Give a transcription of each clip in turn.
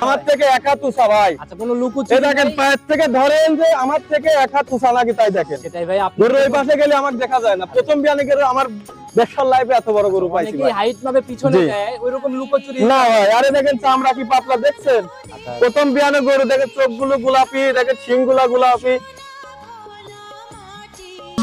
আমার থেকে এক হাত উঁচা ভাই। আচ্ছা কোনো লুকোচুরি এই দেখেন পায়ের থেকে ধরেন যে আমার থেকে এক হাত উঁচা নাকি তাই দেখেন। সেটাই ভাই, আপনি গরু এই পাশে গেলে আমাকে দেখা যায় না। প্রথম বিয়ানে গেলে আমার দেখার লাইফে এত বড় গরু পাইছি অনেকেই ভাই। হাইট মাপে পিছনে দেয়, ওইরকম লুকোচুরি না ভাই, আরে দেখেন চামড়া কি পাতলা দেখছেন। আচ্ছা। প্রথম বিয়ানে গরু দেখেন চোখগুলো গোলাপি, দেখেন শিংগুলা গোলাপি।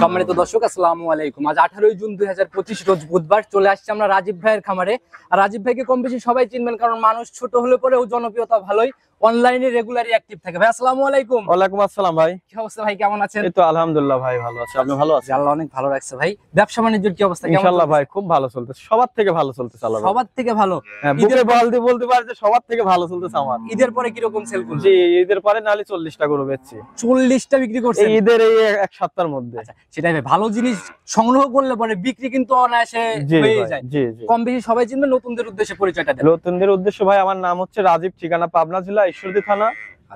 সম্মানিত দর্শক আসসালামু আলাইকুম। আজ 18 জুন 2025 রোজ বুধবার চলে আসছে আমরা রাজীব ভাইয়ের খামারে। আর রাজীব ভাইকে কম বেশি সবাই চিনবেন, কারণ মানুষ ছোট হলে পরেও জনপ্রিয়তা ভালোই, অনলাইনে রেগুলারই অ্যাক্টিভ থাকে। ভাই আসসালামু আলাইকুম। ওয়ালাইকুম আসসালাম ভাই। কি অবস্থা ভাই, কেমন আছেন? এই তো আলহামদুলিল্লাহ ভাই, ভালো আছি। আপনি ভালো আছেন? আল্লাহ অনেক ভালো রাখছে ভাই। ব্যবসা বাণিজ্যের কি অবস্থা? ইনশাআল্লাহ ভাই খুব ভালো চলতেছে, সবার থেকে ভালো চলতেছে আল্লাহ। সবার থেকে ভালো? বুকে বল দিয়ে বলতে পারি যে সবার থেকে ভালো চলতেছে আমার। ঈদের পরে কি রকম সেল করছেন? জি, ঈদের পরে নালে 40টা গরু বেচছি। 40টা বিক্রি করছেন এই ঈদের এই এক সপ্তাহের মধ্যে। আচ্ছা, সেটাই ভাই, ভালো জিনিস সংগ্রহ করলে পরে বিক্রি কিন্তু অনায়াসে হয়ে যায়। জি জি। কম বেশি সবাই চিনবে, নতুনদের উদ্দেশ্যে পরিচয়টা দেন। নতুনদের উদ্দেশ্য ভাই, আমার নাম হচ্ছে রাজীব, ঠিকানা পাবনা জেলা ঈশ্বরদী থানা,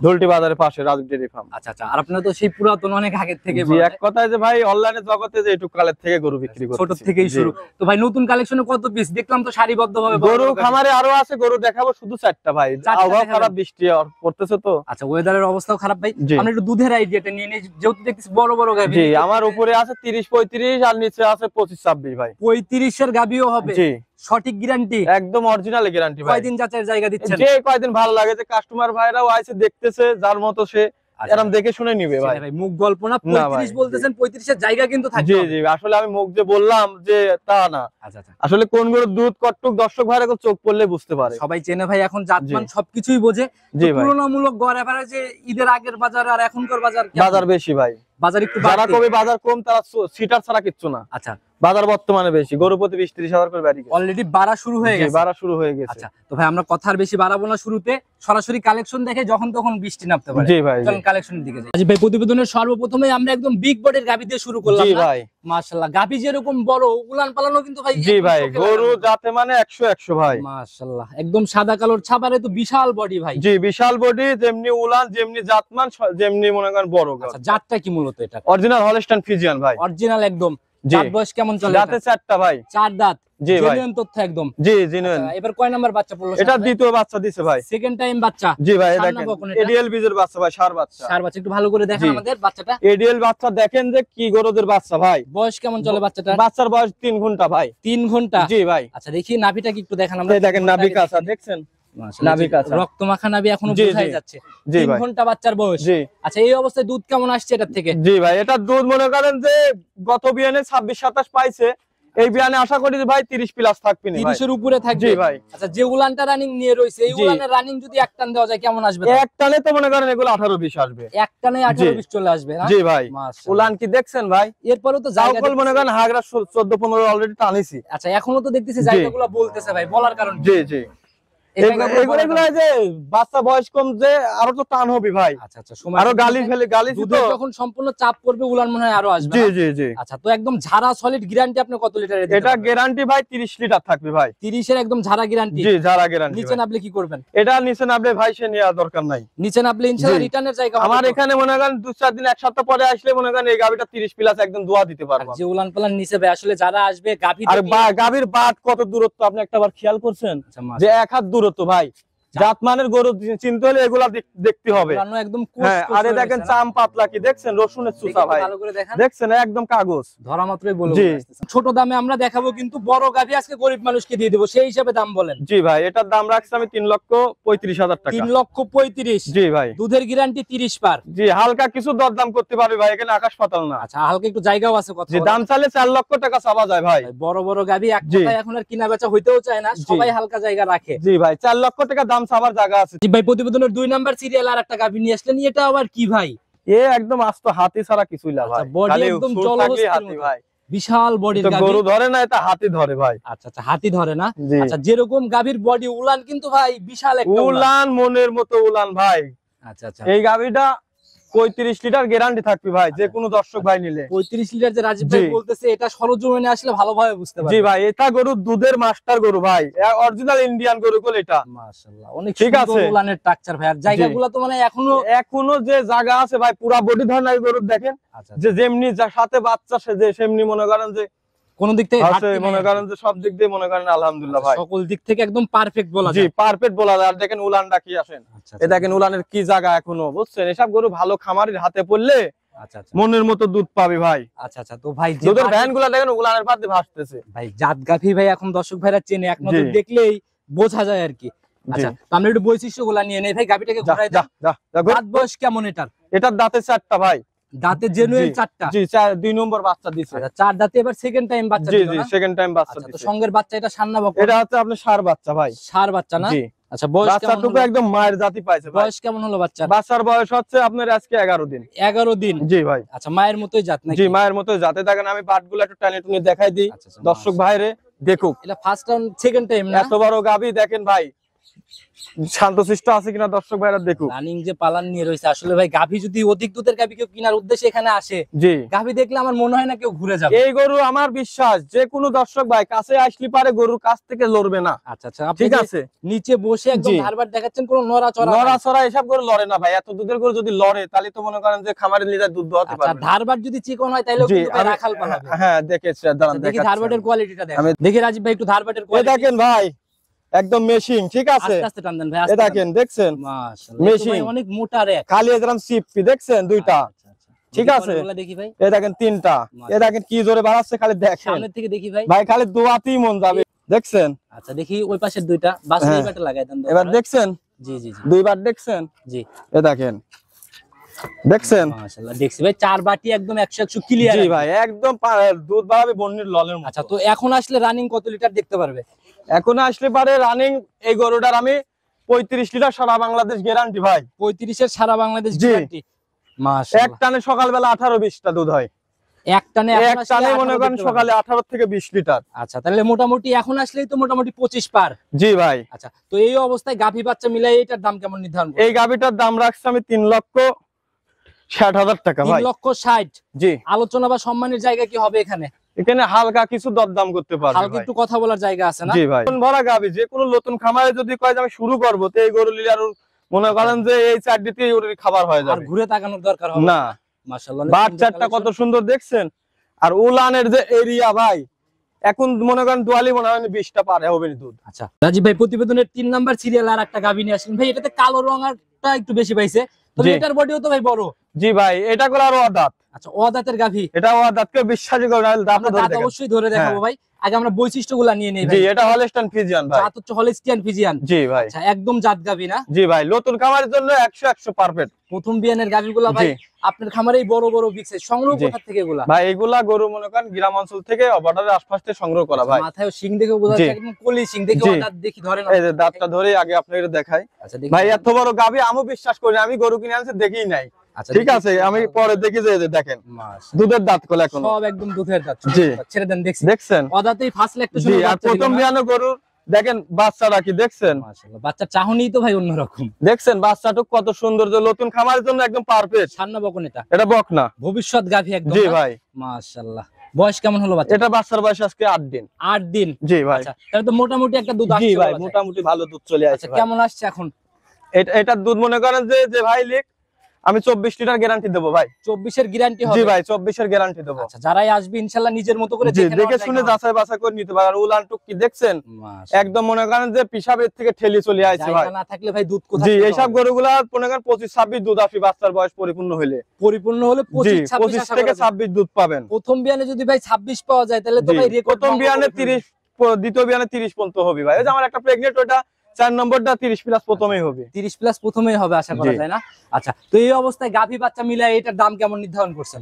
ধুলটি বাজারের পাশে রাজীব ডেইরি ফার্ম। আচ্ছা আচ্ছা। আর আপনারা তো সেই পুরাতন অনেক আগের থেকে, জি, এক কথায় যে ভাই অনলাইনে জগতে যে একটু কালের থেকে গরু বিক্রি করছি, ছোট থেকেই শুরু। তো ভাই নতুন কালেকশনে কত পিস দেখলাম তো সারিবদ্ধভাবে? গরু খামারে আরো আছে, গরু দেখাবো শুধু 4টা ভাই। আবহাওয়া খারাপ, বৃষ্টি পড়তেছে তো। আচ্ছা, ওয়েদারের অবস্থাও খারাপ ভাই। আমরা একটু দুধের আইডিয়াটা নিয়ে নিই, যেহেতু দেখতেছি বড় বড় গাভী। জি, আমার উপরে আছে 30-35 আর নিচে আছে 25-26 ভাই। 35 এর গাভীও হবে? জি, সঠিক গ্যারান্টি? একদম অরিজিনাল গ্যারান্টি ভাই। কয়দিন যাচাইয়ের জায়গা দিচ্ছেন? যে কয়দিন ভালো লাগে, যে কাস্টমার ভাইরাও আইছে দেখতেছে, যার মতো সে এরকম দেখে শুনে নিবে ভাই। ভাই মুখ গল্প না, 35 বলতেছেন, 35 এর জায়গা কিন্তু থাকবে। জি জি, আসলে আমি মুখ যে বললাম যে তা না। আচ্ছা আচ্ছা। আসলে কোন গরুর দুধ কটুক দর্শক ভাইরা চোখ পড়লে বুঝতে পারে। সবাই চেনে ভাই, এখন জাতমান সবকিছুই বোঝে। জি ভাই। তুলনামূলক গড় এভারেজে ঈদের আগের বাজার আর এখনকার বাজার কেমন? বাজার বেশি ভাই। বাজার একটু যারা বাড়তি। কবে বাজার কম তারা সিটার ছাড়া কিচ্ছু না। আচ্ছা, বাজার বর্তমানে বেশি, গরু প্রতি 20-30 হাজার করে বাড়ি গেছে। অলরেডি বাড়া শুরু হয়ে গেছে। বাড়া শুরু হয়ে গেছে। আচ্ছা, তো ভাই আমরা কথা আর বেশি বাড়াবো না, শুরুতে সরাসরি কালেকশন দেখে যখন তখন বৃষ্টি নামতে পারে। জি ভাই, চলুন কালেকশনের দিকে যাই। ভাই প্রতিবেদনের সর্বপ্রথমে আমরা একদম বিগ বডির গাভী দিয়ে শুরু করলাম। জি না ভাই, মাশাআল্লাহ, গাভী যেরকম বড়, উলান পালানো কিন্তু ভাই। জি ভাই, গরু জাতে মানে 100 ভাই। মাশাআল্লাহ, একদম সাদা কালোর ছাপারে তো বিশাল বডি ভাই। জি, বিশাল বডি, যেমনি উলান, যেমনি জাতমান, যেমনি মনে করেন বড়। আচ্ছা, জাতটা কি মূলত? এটা অরিজিনাল হলস্টাইন ফ্রিজিয়ান ভাই। অরিজিনাল একদম। জি। দাঁত বয়স কেমন চলে? দাঁতে 4টা ভাই। 4 দাঁত। জি ভাই। জেনুইন তথ্য একদম। জি, জেনুইন। আচ্ছা, এবার কয় নাম্বার বাচ্চা পড়লো? এটা দ্বিতীয় বাচ্চা দিছে ভাই। সেকেন্ড টাইম বাচ্চা? জি ভাই, সার না দেখেন বকন এটা? এডিএল বীজের বাচ্চা ভাই, সার বাচ্চা। সার বাচ্চা, একটু ভালো করে দেখেন জি। আমাদের বাচ্চাটা। এডিএল বাচ্চা দেখেন যে কি গরুদের বাচ্চা ভাই। বয়স কেমন চলে বাচ্চাটা? বাচ্চার বয়স 3 ঘন্টা ভাই। 3 ঘন্টা? জি ভাই। আচ্ছা, দেখি নাভিটা কি একটু দেখান আমরা। এই দেখেন নাভি কাঁচা, দেখছেন নাভি কাঁচা, রক্ত মাখা নাভি এখনো জি, বোঝাই জি। যাচ্ছে। জি 3 ভাই। ঘন্টা বাচ্চার বয়স। জি। আচ্ছা, এই অবস্থায় দুধ কেমন আসছে এটার থেকে? জি ভাই, এটা দুধ মনে করেন যে গত বিয়ানে 26-27 পাইছে, এই বিয়ানে আশা করি যে ভাই 30 প্লাস থাকবে না ভাই। 30 এর উপরে থাকবে? জি ভাই। আচ্ছা, যে উলানটা রানিং নিয়ে রয়েছে, এই জি। উলানের রানিং যদি এক টান দেওয়া যায় কেমন আসবে? এক টানে তো মনে করেন এগুলো 18-20 আসবে। এক টানে 18-20 চলে আসবে না? জি ভাই। মাশাআল্লাহ। উলান কি দেখছেন ভাই? এরপরেও তো জায়গা জায়গা মনে করেন হাগরা 14-15 অলরেডি টানিছি। আচ্ছা, এখনো তো দেখতেছি জায়গাগুলো বলতেছে ভাই, বলার কারণ কি? জি জি। এগুলো যে বাচ্চা বয়স কম, যে আরো তো টান হবে ভাই। আচ্ছা আচ্ছা, সময় আরো গালি ফেলে গালি দুধের যখন সম্পূর্ণ চাপ পড়বে উলান মনে হয় আরো আসবে। জি না? জি জি। আচ্ছা, তো একদম ঝাড়া সলিড গ্যারান্টি আপনি কত লিটারের দিতে এটা পারবেন? গ্যারান্টি ভাই 30 লিটার থাকবে ভাই। 30 এর একদম ঝাড়া গ্যারান্টি? জি, যারা গ্যারান্টি। নিচে নামলে কি করবেন? এটা নিচে নামলে ভাই সে নেওয়ার দরকার নাই। নিচে নামলে ইনশাআল্লাহ জি। রিটার্নের জায়গা হবে? আমার এখানে মনে করেন 2-4 দিন, 1 সপ্তাহ পরে আসলে মনে করেন এই গাবিটা 30 প্লাস একদম দোয়া দিতে আর পারবো। যে উলান পালান নিচে ভাই, আসলে যারা আসবে গাভী আর থেকে। গাবির বাট কত দূরত্ব আপনি একটাবার খেয়াল করছেন? আচ্ছা, যে 1 হাত দূরত্ব ভাই। জাতমানের গরু চিনতে হলে এগুলা দেখতে হবে। উলানও একদম কোষ হ্যাঁ, কোষ আরে হয়ে দেখেন গেছে না? চাম পাতলা কি দেখছেন, রসুনের চুচা ভাই। ভালো করে দেখেন। দেখছেন একদম কাগজ ধরা মাত্রই বলে জি। আসতেছে। ছোট দামে আমরা দেখাবো, কিন্তু বড় গাভী আজকে গরিব মানুষকে দিয়ে দেবো, সেই হিসাবে দাম বলেন। জি ভাই, এটার দাম রাখছি আমি 3,35,000 টাকা। 3,35,000? জি ভাই। দুধের গ্যারান্টি 30 পার? জি, হালকা কিছু দরদাম করতে পারবে ভাই, এখানে আকাশ পাতাল না। আচ্ছা, হালকা একটু জায়গাও আছে কথা জি, বলার। দাম চাইলে 4 লক্ষ টাকা চাওয়া যায় ভাই। বড় বড় গাভী এক জি। কথায় এখন আর কিনা বেচা হইতেও চায় না, সবাই হালকা জায়গা রাখে। জি ভাই, 4 লক্ষ টাকা দাম চাওয়ার জায়গা আছে। জি ভাই, প্রতিবেদনের 2 নাম্বার সিরিয়াল আর একটা গাভী নিয়ে আসলেন, এটা আবার কি ভাই? একদম আস্ত হাতি ছাড়া কিছুই না ভাই। আচ্ছা, body খালি একদম সুর জলহস্তির থাকলেই হাতি মতো। ভাই। বিশাল বডির তো গাভী। গরু ধরে না, এটা হাতি ধরে ভাই। আচ্ছা আচ্ছা, হাতি ধরে না? জি। আচ্ছা, যেরকম গাভীর বডি, উলান কিন্তু ভাই বিশাল একটা উলান। উলান মনের মতো উলান ভাই। আচ্ছা আচ্ছা। এই গাভীটা 35 লিটার গ্যারান্টি থাকবে ভাই, যে কোনো দর্শক ভাই নিলে। 35 লিটার যে রাজীব ভাই জি। বলতেছে, এটা সরজমিনে আসলে ভালোভাবে বুঝতে জি পারবে। ভাই, এটা গরু দুধের মাস্টার গরু ভাই, অরিজিনাল ইন্ডিয়ান গরু কোল এটা। মাশাআল্লাহ, অনেক ঠিক সুন্দর আছে। উলানের স্ট্রাকচার ভাই। আর জায়গাগুলো তো মানে এখনো যে জায়গা আছে ভাই, পুরা বডি ধরনের গরু দেখেন, আচ্ছা যে যেমনি সাথে বাচ্চা সেজে সেমনি মনে করেন যে কোন দিক থেকে আছে ঘাটতি নেই মনে আর কি। করেন যে সব দিক দিয়ে মনে করেন আলহামদুলিল্লাহ ভাই। সকল দিক থেকে একদম পারফেক্ট বলা জি যায়। পারফেক্ট বলা যায়। আর দেখেন উলানটা কি আসেন, আচ্ছা এ দেখেন উলানের কি জায়গা এখনো, বুঝছেন? এসব গরু ভালো খামারির হাতে পড়লে আচ্ছা আচ্ছা মনের মতো দুধ পাবে ভাই। আচ্ছা আচ্ছা। তো ভাই যে দুধের বাড়ি- ভ্যান গুলা দেখেন উলানের পাতে ভাসতেছে। ভাই জাত গাভী ভাই এখন দর্শক ভাইরা চেনে, এক নজর জি। দেখলেই বোঝা যায় আর কি। আচ্ছা তো আমরা একটু বৈশিষ্ট্যগুলা নিয়ে নেই ভাই, গাভীটাকে যা ঘোরাই যা দাও। যা যা ঘুর। দাঁত বয়স কেমন এটার? এটার দাঁতে 4টা ভাই। দাঁতে জেনুইন জি, 4টা। জি 2 নম্বর বাচ্চা দিছে। আচ্ছা 4 দাঁতে এবার সেকেন্ড টাইম বাচ্চা জি দিল জি না? সেকেন্ড টাইম বাচ্চা আচ্ছা তো দিছে। সঙ্গের বাচ্চা এটা সান্না বকন? এটা হচ্ছে আপনার ষাঁড় বাচ্চা ভাই। ষাঁড় বাচ্চা না? জি আচ্ছা বয়স কেমন বাচ্চাটুকু হলো? একদম মায়ের জাতি পাইছে ভাই। বয়স কেমন হলো বাচ্চার? বাচ্চার বয়স হচ্ছে আপনার আজকে 11 দিন। 11 দিন। জি ভাই। আচ্ছা মায়ের মতোই জাত নাকি? জি মায়ের মতো জাতে। দেখেন আমি বাটগুলো একটু টানে টুনে দেখাই দিই আচ্ছা, আচ্ছা, দর্শক ভাইরে দেখুক। এটা ফার্স্ট টাইম সেকেন্ড টাইম না? এত বড় গাবি দেখেন ভাই, শান্তশিষ্ট আছে কিনা দর্শক ভাইরা দেখুক। রানিং যে পালান নিয়ে রয়েছে, আসলে ভাই গাভী যদি অধিক দুধের গাভী কেউ কেনার উদ্দেশ্যে এখানে আসে, জি গাভী দেখলে আমার মনে হয় না কেউ ঘুরে যাবে। এই গরু আমার বিশ্বাস যে কোনো দর্শক ভাই কাছে আসলে পারে গরুর কাছ থেকে লড়বে না। আচ্ছা আচ্ছা আপনি ঠিক যে আছে। নিচে বসে একদম জি। ধারবার দেখাচ্ছেন, কোনো নড়াচড়া নাই। নড়াচড়া এসব গরু লড়ে না ভাই। এত দুধের গরু যদি লড়ে তাহলে তো মনে করেন যে খামারের লিটার দুধ দোয়াতে আচ্ছা পারবে না। ধারবার যদি চিকন হয় তাহলেও জি কিন্তু ভাই আমি- রাখাল পালাবে। হ্যাঁ দেখেছি, দাঁড়ান দেখি দেখাচ্ছি ধারবাটের আমি। কোয়ালিটিটা দেখেন। দেখি রাজীব ভাই একটু ধারবাটের এ কোয়ালিটি। দেখেন ভাই একদম মেশিং, ঠিক আছে। আস্তে আস্তে টান দেন ভাই, এ আস্তে টান দেখেন দেন। দেখছেন মাশাআল্লাহ, মেশিন। এই তো ভাই অনেক মোটা রে। খালি এরকম সিপি দেখছেন দুইটা, আচ্ছা, আচ্ছা। ঠিক দেখি আছে। পরেরগুলা দেখি ভাই, এ দেখেন 3টা। এ দেখেন কি জোরে বাড়াচ্ছে খালি দেখেন সামনের থেকে দেখি ভাই। ভাই, খালি দোয়াতেই মন যাবে দেখছেন। আচ্ছা দেখি ওই পাশের দুইটা বাসের হ্যাঁ। এইবারটা লাগাই দেন তো এবার আপনারা। দেখছেন জি জি জি দুইবার দেখছেন। জি এ দেখেন দেখছেন। মাশাআল্লাহ দেখছি ভাই, চার বাটি একদম 100 ক্লিয়ার। জি ভাই একদম দুধ বাড়াবে বন্নির ললের মতো। আচ্ছা তো এখন আসলে রানিং কত লিটার দেখতে পারবে? এখন আসলে পারে রানিং এই গরুটার আমি 35 লিটার সারা বাংলাদেশ গ্যারান্টি ভাই। 35 এর সারা বাংলাদেশ জি। গ্যারান্টি। এক মাশাআল্লাহ টানে সকালবেলা 18-20টা দুধ হয়। এক টানে এক এখন আসলে টানে 18 মনে করেন দেখতে পারবে। সকালে 18 থেকে 20 লিটার। আচ্ছা তাহলে মোটামুটি এখন আসলেই তো মোটামুটি 25 পার। জি ভাই। আচ্ছা তো এই অবস্থায় গাভী বাচ্চা মিলাই এটার দাম কেমন নির্ধারণ করবেন? এই গাভিটার দাম রাখছি আমি 3,60,000 টাকা 3 ভাই। লক্ষ 60। জি আলোচনা বা সম্মানের জায়গা কি হবে এখানে? এখানে হালকা কিছু দরদাম করতে পারবে হালকা ভাই। একটু কথা বলার জায়গা আছে না? জি ভাই। নতুন ভরা গাভি যে কোনো নতুন খামারে যদি কয় যে আমি শুরু করবো, তো এই গরু লিলে আর মনে করেন যে এই চারটিতেই ওর খাবার হয়ে আর যাবে ঘুরে তাকানোর দরকার হবে না। মাশাআল্লাহ অনেক বাট সুন্দর চারটা কত collection। সুন্দর দেখছেন। আর উলানের যে এরিয়া ভাই, এখন মনে করেন দোয়ালি মনে হয় 20টা পারে হবে না দুধ। আচ্ছা রাজীব ভাই প্রতিবেদনের 3 নাম্বার সিরিয়াল আর একটা গাভী নিয়ে আসেন ভাই, এটাতে কালো রঙটা একটু বেশি পাইছে, তবে জি। এটার বডিও তো ভাই বড়। জি ভাই এটা করে আরো দাঁত, আচ্ছা অদাতের গাভী, এটা দাঁতকে বিশ্বাসই করে না, দাঁত আমরা ধরে দাঁত দেখেন। অবশ্যই ধরে দেখাবো ভাই। আগে আমরা বৈশিষ্ট্যগুলা নিয়ে নেই জি ভাই। এটা হলস্টাইন ফ্রিজিয়ান ভাই। জাত হচ্ছে হলিস্টিয়ান ফিজিয়ান। জি ভাই। আচ্ছা একদম জাত গাভী না? জি ভাই নতুন খামারের জন্য 100 পারফেক্ট। প্রথম বিয়ানের গাভীগুলা ভাই জি। আপনার খামারেই বড় বড় বিক্সে সংগ্রহ জি। কোথা থেকে এগুলা? ভাই এগুলা গরু মনে করেন গ্রাম অঞ্চল থেকে বর্ডারের আশপাশ থেকে সংগ্রহ করা ভাই। মাথায় শিং দেখে বোঝা জি। যাচ্ছে একদম কলি শিং দেখে, জি। দাঁত দেখি ধরে না। এই যে দাঁতটা ধরে আগে আপনাকে দেখাই আচ্ছা দেখি ভাই, এত বড় গাভি আমি বিশ্বাস করি না। আমি গরু কিনে আনছি দেখিই নাই, আচ্ছা ঠিক দেখি। আছে। আমি পরে দেখি যে এই যে দেখেন মাশাআল্লাহ। দুধের দাঁত কলে এখন সব একদম দুধের দাঁত। জি। ছেড়ে দেন দেখছি। দেখছেন। অদাতেই ফার্স্ট জি ল্যাকটেশন আর প্রথম বিয়ানো গরুর দেখেন বাচ্চাটা কি দেখছেন, মাশাআল্লাহ বাচ্চা চাহনি তো ভাই অন্যরকম। দেখছেন বাচ্চাটুক কত সুন্দর, যে নতুন খামারের জন্য একদম পারফেক্ট। সান্না বকন এটা এটা বক না। ভবিষ্যৎ গাভী একদম জি না? ভাই। মাশাআল্লাহ বয়স কেমন হলো বাচ্চা? এটা বাচ্চার বয়স আজকে 8 দিন। 8 দিন। জি ভাই। আচ্ছা তাহলে তো মোটামুটি একটা দুধ জি আসছে ভাই বলা যায়। মোটামুটি ভালো দুধ চলে আসছে আচ্ছা ভাই। কেমন আসছে এখন? এটার দুধ মনে করেন যে যে ভাই লিখ আমি 24 লিটার গ্যারান্টি দেবো ভাই। 24 এর গ্যারান্টি জি হবে? ভাই 24 এর গ্যারান্টি দেবো। আচ্ছা যারাই আসবে ইনশাআল্লাহ নিজের মতো করে জি দেখে দেখে নেওয়ার শুনে জায়গা হবে। যাচাই বাছাই করে নিতে পারে। আর উলান টুক কি দেখছেন মাশাআল্লাহ। একদম মনে করেন যে পিসাবের থেকে ঠেলি চলে আসছে ভাই। জায়গা না থাকলে ভাই দুধ কোথা জি থেকে এইসব হবে? গরুগুলা মনে করেন 25-26 দুধ আসবে বাচ্চার বয়স পরিপূর্ণ হলে। পরিপূর্ণ হলে জি 25-26 25 আশা থেকে করা যায়। 26 দুধ পাবেন। প্রথম বিয়ানে যদি ভাই 26 পাওয়া যায় তাহলে তো জি, ভাই রেকর্ড। প্রথম বিয়ানে 30, দ্বিতীয় বিয়ানে 30 পর্যন্ত হবে ভাই। ওই যে আমার একটা প্রেগনেন্ট, ওটা 4 নম্বরটা 30 প্লাস প্রথমেই হবে। 30 প্লাস প্রথমেই হবে আশা করা জি। যায় না? আচ্ছা তো এই অবস্থায় গাভী বাচ্চা মিলাই এটার দাম কেমন নির্ধারণ করছেন?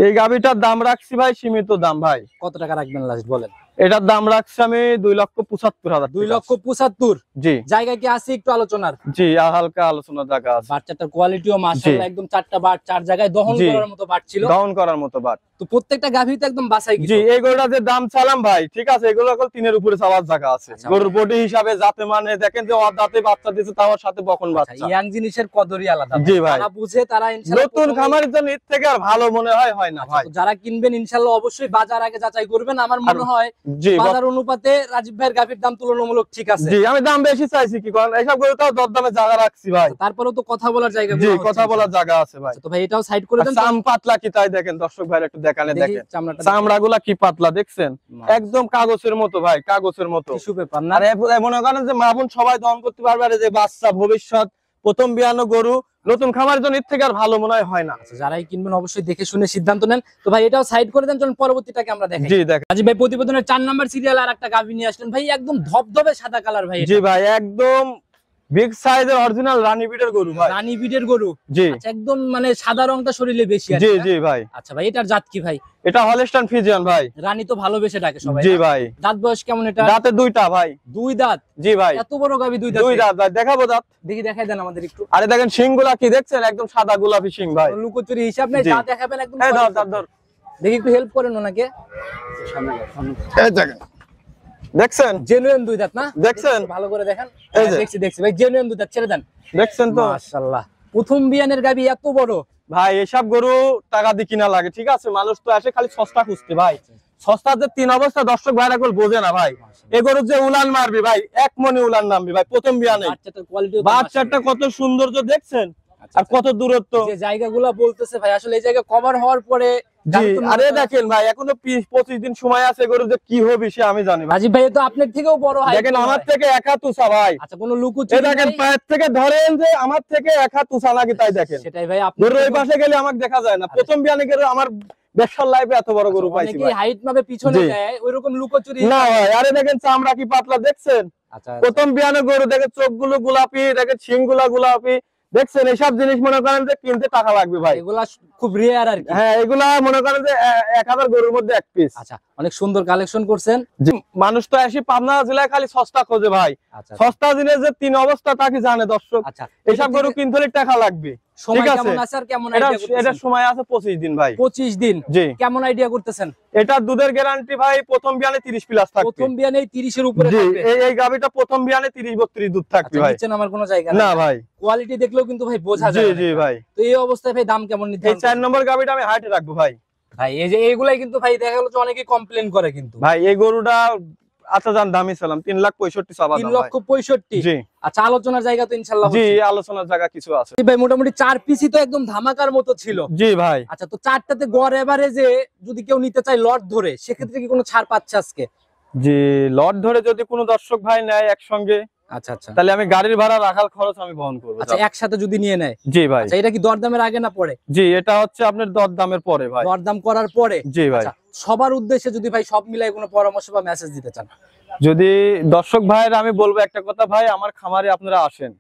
এই গাভিটার দাম রাখছি ভাই সীমিত দাম ভাই। কত টাকা রাখবেন লাস্ট বলেন? এটার দাম রাখছি আমি 2,75,000 2 লক্ষ 75। জি জায়গা কি আছে একটু আলোচনার? জি হালকা আলোচনার জায়গা আছে। বাচ্চাটার কোয়ালিটিও মাশাআল্লাহ একদম 4টা বাট 4 জায়গায় দহন জি। করার মতো বাট ছিল। দহন করার মতো বাট। তো প্রত্যেকটা গাভী তো একদম বাছাই জি কিছু। এই গরুটা যে দাম চালাম ভাই, ঠিক আছে, এগুলো এখন 3-এর উপরে চাওয়ার জায়গা আছে। আচ্ছা। গরুর বডি হিসাবে যাতে মানে দেখেন যে ওর দাঁতে বাচ্চা দিয়েছে, তার সাথে বকন বাচ্চা। ইয়াং জিনিসের কদরই আলাদা। জি ভাই। যারা বুঝে তারা ইনশাআল্লাহ নতুন খামারের জন্য এর থেকে আর ভালো মনে হয় না ভাই। তো যারা কিনবেন ইনশাআল্লাহ অবশ্যই বাজার আগে যাচাই করবেন। আমার মনে হয় জি বাজার অনুপাতে রাজীব ভাইয়ের গাভীর দাম তুলনামূলক ঠিক আছে। জি আমি দাম বেশি চাইছি কি কারণ এইসব গরু তো দরদামে জায়গা রাখছি ভাই। তারপরেও তো কথা বলার জায়গা জি কথা বলার জায়গা আছে ভাই। তো ভাই এটাও সাইড করে দেন। চাম পাতলা কি তাই দেখেন দর্শক ভাই একটু দেখানে দেখেন চামড়াগুলা কি পাতলা দেখছেন একদম কাগজের মতো ভাই কাগজের মতো টিস্যু পেপার না। আর মনে করেন যে মা বোন সবাই দহন করতে পারবে আর যে বাচ্চা ভবিষ্যৎ প্রথম বিয়ানো গরু নতুন খামারের জন্য এর থেকে আর ভালো মনে হয় না। যারাই কিনবেন অবশ্যই দেখে শুনে সিদ্ধান্ত নেন। তো ভাই এটাও সাইড করে দেন, চলুন পরবর্তীটাকে আমরা দেখাই। জি দেখেন রাজীব ভাই প্রতিবেদনের 4 নাম্বার সিরিয়াল আর একটা গাভী নিয়ে আসলেন ভাই, একদম ধবধবে সাদা কালার ভাই। জি ভাই একদম বিগ সাইজের অরিজিনাল রানী বিটের গরু ভাই। রানী বিটের গরু। জি আচ্ছা একদম মানে সাদা রংটা শরীরে বেশি আছে। জি জি ভাই। আচ্ছা ভাই এটার জাত কি ভাই? এটা হলস্টাইন ফ্রিজিয়ান ভাই। রানী তো ভালোবেসে ডাকে সবাই। জি ভাই। দাঁত বয়স কেমন এটা? দাঁতে দুইটা ভাই। দুই দাঁত? জি ভাই। এত বড় গাভী দুই দাঁত? দুই দাঁত ভাই দেখাবো দাঁত। দেখি দেখাই দেন আমাদের একটু। আরে দেখেন শিংগুলা কি দেখছেন একদম সাদা গোলাপি শিং ভাই। লুকোচুরি হিসাব নাই, দাঁত দেখাবেন একদম। এই ধর ধর ধর। দেখি একটু হেল্প করেন ওনাকে। এই দেখেন দেখছেন জেনুইন দুই দাঁত না? দেখছেন ভালো করে দেখেন। এই যে। দেখছি দেখছি ভাই জেনুইন দুই দাঁত, ছেড়ে দেন। দেখছেন তো মাশাআল্লাহ প্রথম বিয়ানের গাভী এত বড় ভাই। এসব গরু টাকা দিয়ে কিনা লাগে ঠিক আছে, মানুষ তো আসে খালি সস্তা খুঁজতে ভাই। সস্তার যে তিন অবস্থা দর্শক ভাইরা কেউ বোঝে না ভাই। এই গরুর যে উলান মারবি ভাই এক মনে উলান নামবি ভাই প্রথম বিয়ানে। বাচ্চাটার কোয়ালিটি, বাচ্চাটা কত সৌন্দর্য দেখছেন আর কত দূরত্ব। যে জায়গাগুলো বলতেছে ভাই আসলে এই জায়গা কভার হওয়ার পরে। জি আরে দেখেন ভাই এখনো 20-25 দিন সময় আছে গরু যে কি হবে সে আমি জানি ভাই। রাজীব ভাই তো আপনার থেকেও বড় হয়। দেখেন আমার থেকে এক হাত উঁচা ভাই। আচ্ছা কোনো লুকোচুরি এই দেখেন পায়ের থেকে ধরেন যে আমার থেকে এক হাত উঁচা নাকি তাই দেখেন। সেটাই ভাই আপনি গরু এই পাশে গেলে আমাকে দেখা যায় না। প্রথম বিয়ানে গেলে আমার ব্যবসার লাইফে এত বড় গরু পাইছি অনেকেই ভাই। হাইট মাপে পিছনে যায় ওইরকম লুকোচুরি না ভাই আরে দেখেন চামড়া কি পাতলা দেখছেন। আচ্ছা প্রথম বিয়ানে গরু দেখেন চোখগুলো গোলাপি দেখেন শিংগুলা গোলাপি দেখছেন। এসব জিনিস মনে করেন যে কিনতে টাকা লাগবে ভাই। এগুলা খুব রেয়ার আর কি। হ্যাঁ এগুলা মনে করেন যে 1000 গরুর মধ্যে এক পিস। আচ্ছা অনেক সুন্দর কালেকশন করছেন। মানুষ তো আসি পাবনা জেলায় খালি সস্তা খোঁজে ভাই। আচ্ছা সস্তা জিনিস যে তিন অবস্থা তা কি জানে দর্শক। আচ্ছা এসব গরু কিনতে হলে টাকা লাগবে। সময় ঠিক আছে। কেমন আছে আর কেমন এটা আইডিয়া করতেছেন? এটা সময় আছে 25 দিন ভাই। 25 দিন? জি। কেমন আইডিয়া করতেছেন? এটা দুধের গ্যারান্টি ভাই প্রথম বিয়ানে 30 প্লাস থাকবে। প্রথম বিয়ানে 30 এর উপরে জি থাকবে? এই গাবিটা প্রথম বিয়ানে 30-32 দুধ থাকবে আচ্ছা ভাই। নিচে নামার কোনো জায়গা না ভাই। কোয়ালিটি দেখলেও কিন্তু ভাই বোঝা জি যায়। জি ভাই। তো এই অবস্থায় ভাই দাম কেমন এই নির্ধারণ? 4 নম্বর গাবিটা আমি হাইটে রাখবো ভাই। ভাই এই যে এইগুলাই কিন্তু ভাই দেখা গেল যে অনেকেই কমপ্লেইন করে কিন্তু। ভাই এই গরুটা আচ্ছা জান দামি ছিলাম 3,65,000 চাওয়া দাম 3,65,000। জি আচ্ছা আলোচনার জায়গা তো ইনশাআল্লাহ জি হচ্ছে। আলোচনার জায়গা কিছু আছে। ভাই মোটামুটি 4 পিসই তো একদম ধামাকার মতো ছিল। জি ভাই। আচ্ছা তো 4টাতে গড় এভারেজে যদি কেউ নিতে চায় লট ধরে সেক্ষেত্রে কি কোনো ছাড় পাচ্ছে আজকে? জি লট ধরে যদি কোনো দর্শক ভাই নেয় একসঙ্গে আচ্ছা আচ্ছা তাহলে আমি গাড়ির ভাড়া রাখার খরচ আমি বহন করব। আচ্ছা একসাথে যদি নিয়ে নেয়? জি ভাই। আচ্ছা এটা কি দরদামের আগে না পরে? জি এটা হচ্ছে আপনার দরদামের পরে ভাই। দরদাম করার পরে? জি ভাই। আচ্ছা সবার উদ্দেশ্যে যদি ভাই সব মিলাই কোনো পরামর্শ বা মেসেজ দিতে চান? যদি দর্শক ভাইয়ের আমি বলবো একটা কথা ভাই, আমার খামারে আপনারা আসেন।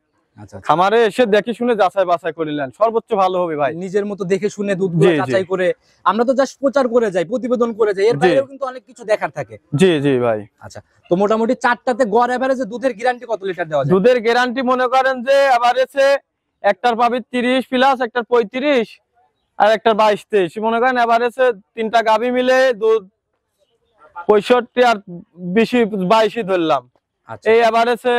আচ্ছা খামারে এসে দেখে শুনে যাচাই বাছাই করে নেন সর্বোচ্চ ভালো হবে ভাই। নিজের মতো দেখে শুনে দুধ জি, জি। যাচাই করে। আমরা তো জাস্ট প্রচার করে যাই প্রতিবেদন করে যাই, এর জি। বাইরেও কিন্তু অনেক কিছু দেখার থাকে। জি জি ভাই। আচ্ছা তো মোটামুটি 4টাতে গড় এভারেজে দুধের গ্যারান্টি কত লিটার দেওয়া যায়? দুধের গ্যারান্টি মনে করেন যে এভারেজে একটার পাবি 30 প্লাস একটার 35 আর একটার 22-23 মনে করেন এভারেজে তিনটা গাভী মিলে দুধ 65 আর 20-22 ধরলাম। আচ্ছা এই এভারেজে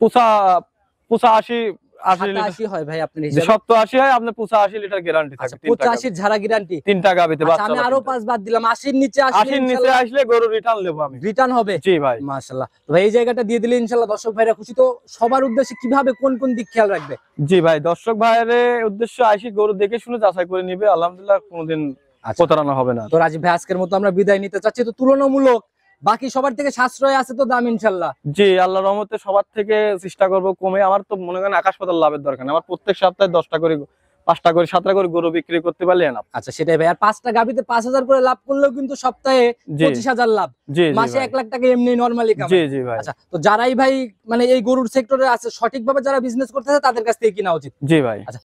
85 লিটার 87 হয় ভাই আপনার যে হিসাবে? 87 হয় আপনার 85 লিটার গ্যারান্টি থাকে। আচ্ছা 85 ঝাড়া গ্যারান্টি? তিনটা গাভীতে আচ্ছা বাচ্চা আমি আরো 5 বাদ দিলাম, 80 এর নিচে 80 নিচে আসলে গরু রিটার্ন নেবো আমি। রিটার্ন হবে? জি ভাই। মাশাআল্লাহ। তো ভাই এই জায়গাটা দিয়ে দিলে ইনশাআল্লাহ দর্শক ভাইরা খুশি। তো সবার উদ্দেশ্যে কিভাবে কোন কোন দিক খেয়াল রাখবে? জি ভাই দর্শক ভাইয়ের উদ্দেশ্য আইসি গরু দেখে শুনে যাচাই করে নিবে, আলহামদুলিল্লাহ কোনোদিন আচ্ছা। প্রতারণা হবে না। তো রাজীব ভাই আজকের মতো আমরা বিদায় নিতে চাচ্ছি। তো তুলনামূলক বাকি সবার থেকে সাশ্রয় আছে তো দাম ইনশাআল্লাহ? জি আল্লাহর রহমতে সবার থেকে চেষ্টা করব কমে। আমার তো মনে করেন আকাশ পাতাল লাভের দরকার নেই। আমার প্রত্যেক সপ্তাহে 10টা করে 5টা করে 7টা করে গরু বিক্রি করতে পারলে না। আচ্ছা সেটাই ভাই। আর 5টা গাবিতে 5,000 করে লাভ করলেও কিন্তু সপ্তাহে জি 25,000 লাভ। জি জি মাসে ভাই। 1 লাখ টাকা এমনি নরমালি কামাই। জি জি ভাই। আচ্ছা তো যারাই ভাই মানে এই গরুর সেক্টরে আছে সঠিকভাবে যারা বিজনেস করতেছে তাদের কাছ থেকে কিনা উচিত। জি ভাই। আচ্ছা